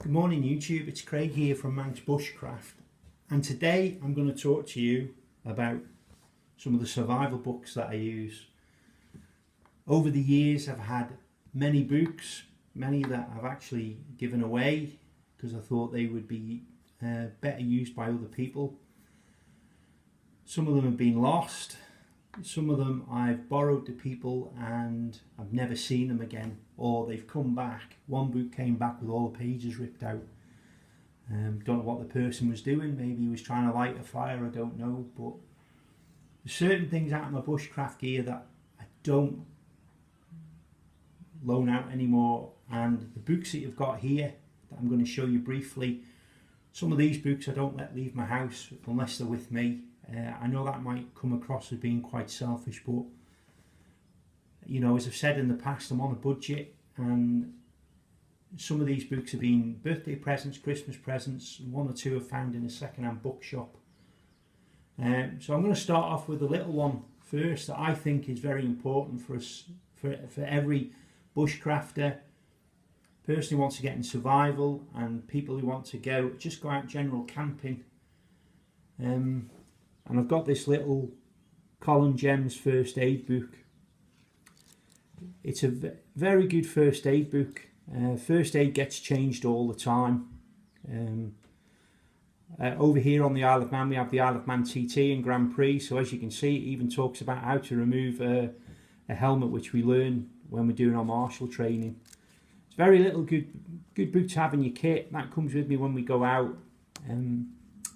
Good morning YouTube, it's Craig here from Manx Bushcraft, and today I'm going to talk to you about some of the survival books that I use. Over the years I've had many books, many that I've actually given away because I thought they would be better used by other people. Some of them have been lost, some of them I've borrowed to people and I've never seen them again, or they've come back. One book came back with all the pages ripped out. Don't know what the person was doing, maybe he was trying to light a fire, I don't know, but there's certain things out of my bushcraft gear that I don't loan out anymore, and the books that you've got here that I'm going to show you briefly, some of these books I don't let leave my house unless they're with me. I know that might come across as being quite selfish, but you know, as I've said in the past, I'm on a budget, and some of these books have been birthday presents, Christmas presents, one or two I've found in a second-hand bookshop. So I'm going to start off with a little one first that I think is very important for us, for every bushcrafter, person who wants to get in survival, and people who want to just go out general camping. And I've got this little Colin Gems first aid book. It's a very good first aid book. First aid gets changed all the time. Over here on the Isle of Man we have the Isle of Man TT and Grand Prix, so as you can see it even talks about how to remove a helmet, which we learn when we're doing our martial training. It's very little good book to have in your kit. That comes with me when we go out.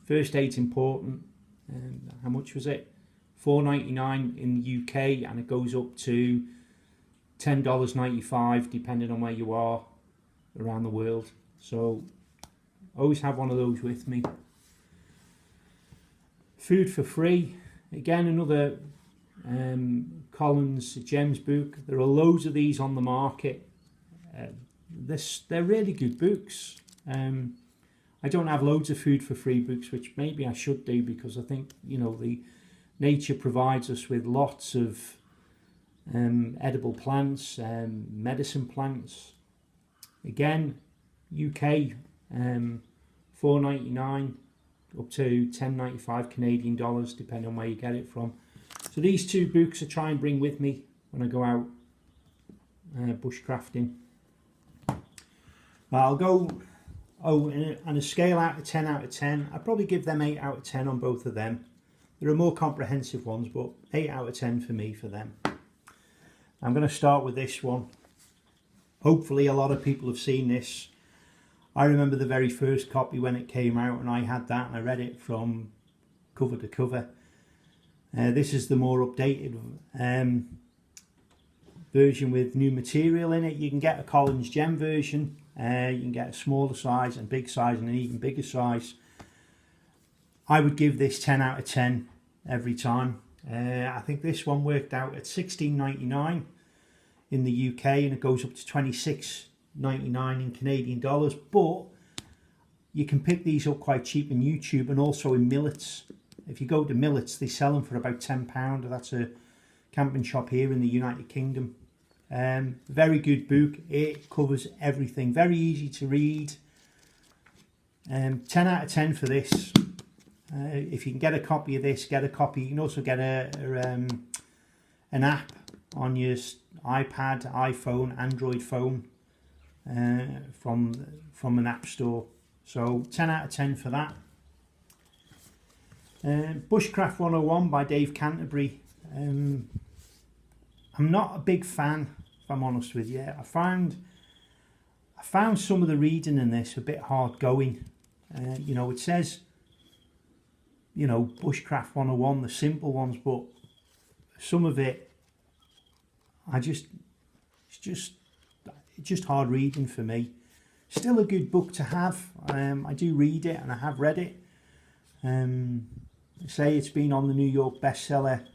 First aid's important. How much was it? $4.99 in the UK, and it goes up to $10.95 depending on where you are around the world. So always have one of those with me. Food for free, again another Colin's Gems book. There are loads of these on the market. They're really good books. I don't have loads of food for free books, which maybe I should do, because I think, you know, the nature provides us with lots of edible plants, medicine plants. Again, UK, $4.99 up to $10.95 Canadian dollars, depending on where you get it from. So these two books I try and bring with me when I go out bushcrafting. I'll go. On a scale out of 10 out of 10, I'd probably give them 8 out of 10 on both of them. There are more comprehensive ones, but 8 out of 10 for me for them. I'm going to start with this one. Hopefully a lot of people have seen this. I remember the very first copy when it came out, and I had that and I read it from cover to cover. This is the more updated version with new material in it. You can get a Colin's Gem version. You can get a smaller size and big size and an even bigger size. I would give this 10 out of 10 every time. I think this one worked out at $16.99 in the UK, and it goes up to $26.99 in Canadian dollars. But you can pick these up quite cheap in YouTube and also in Millets. If you go to Millets, they sell them for about £10. That's a camping shop here in the United Kingdom. Very good book. It covers everything. Very easy to read. 10 out of 10 for this. If you can get a copy of this, get a copy. You can also get an app on your iPad, iPhone, Android phone from an app store. So 10 out of 10 for that. Bushcraft 101 by Dave Canterbury. I'm not a big fan, if I'm honest with you. I found some of the reading in this a bit hard going. You know, it says, you know, Bushcraft 101, the simple ones, but some of it, it's just hard reading for me. Still a good book to have. I do read it and I have read it. Say it's been on the New York bestseller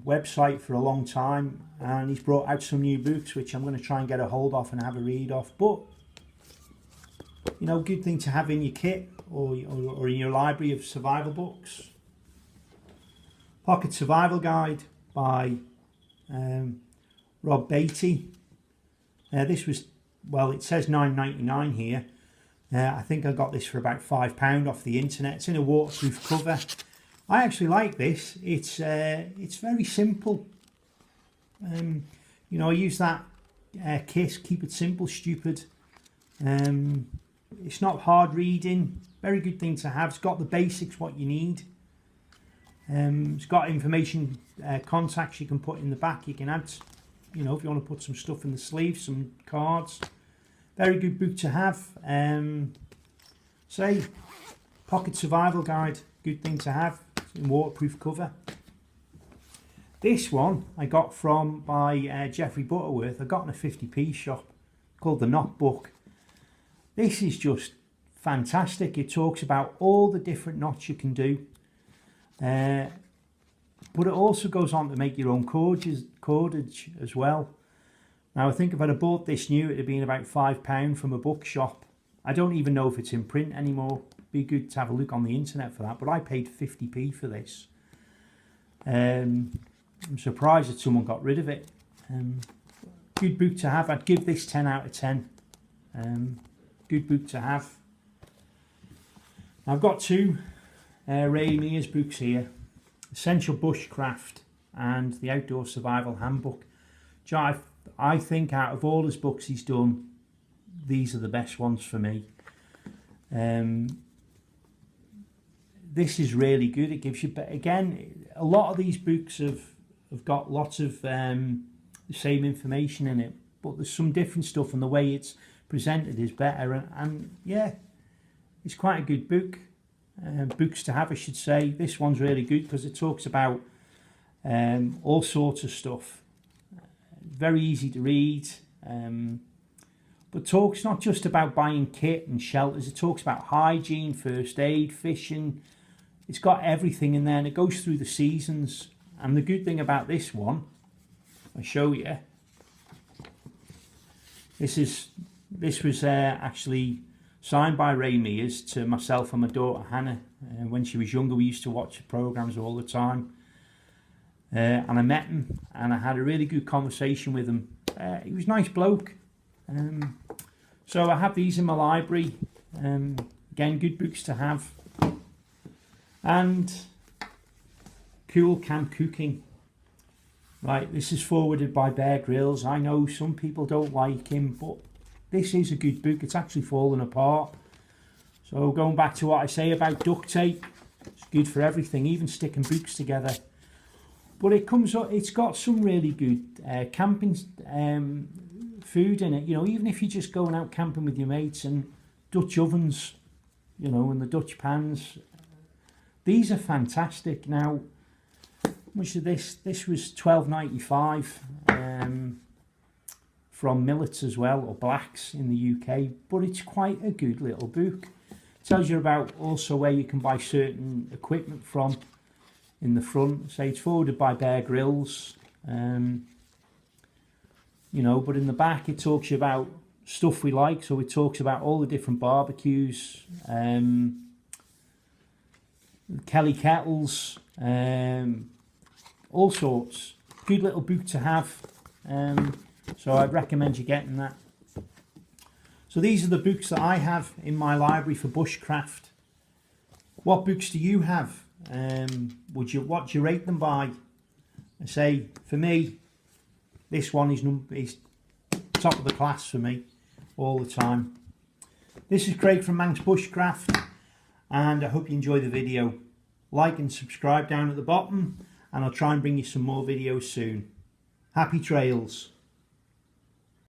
website for a long time, and he's brought out some new books which I'm going to try and get a hold of and have a read of. But you know, good thing to have in your kit or in your library of survival books. Pocket Survival Guide by Rob Beatty. This was, well, it says £9.99 here. I think I got this for about £5 off the internet. It's in a waterproof cover. I actually like this. It's very simple. You know, I use that KISS, keep it simple, stupid. It's not hard reading. Very good thing to have. It's got the basics, what you need. It's got information, contacts you can put in the back. You can add, you know, if you want to put some stuff in the sleeve, some cards. Very good book to have. Say, pocket survival guide, good thing to have. It's in waterproof cover. This one I got by Jeffrey Butterworth. I got in a 50p shop, called the Knot Book. This is just fantastic. It talks about all the different knots you can do. But it also goes on to make your own cordage as well. Now I think if I'd have bought this new, it'd have been about £5 from a bookshop. I don't even know if it's in print anymore. Be good to have a look on the internet for that, but I paid 50p for this. I'm surprised that someone got rid of it. Good book to have. I'd give this 10 out of 10. Good book to have. I've got two Ray Mears books here. Essential Bushcraft and the Outdoor Survival Handbook. I think out of all his books he's done, these are the best ones for me. This is really good. It gives you, but again, a lot of these books have got lots of the same information in it, but there's some different stuff, and the way it's presented is better. And yeah, it's quite a good book. Books to have, I should say. This one's really good because it talks about all sorts of stuff. Very easy to read, but talks not just about buying kit and shelters. It talks about hygiene, first aid, fishing. It's got everything in there, and it goes through the seasons. And the good thing about this one, I'll show you. This was actually signed by Ray Mears to myself and my daughter Hannah. When she was younger, we used to watch the programs all the time. And I met him, and I had a really good conversation with him. He was a nice bloke. So I have these in my library. Again, good books to have. And Cool Camp Cooking. Right, this is forwarded by Bear Grylls. I know some people don't like him, but this is a good book. It's actually fallen apart. So going back to what I say about duct tape, it's good for everything, even sticking books together. But it's got some really good camping food in it. You know, even if you're just going out camping with your mates, and Dutch ovens, you know, and the Dutch pans. These are fantastic. Now, how much of this? This was £12.95 from Millets as well, or Blacks in the UK. But it's quite a good little book. It tells you about also where you can buy certain equipment from. In the front, say it's forwarded by Bear Grylls, you know, but in the back it talks about stuff we like. So it talks about all the different barbecues, Kelly kettles, all sorts. Good little book to have. So I'd recommend you getting that. So these are the books that I have in my library for Bushcraft. What books do you have? What do you rate them by? I say, for me, this one is top of the class for me all the time. This is Craig from Manx Bushcraft, and I hope you enjoy the video. Like and subscribe down at the bottom, and I'll try and bring you some more videos soon. Happy trails.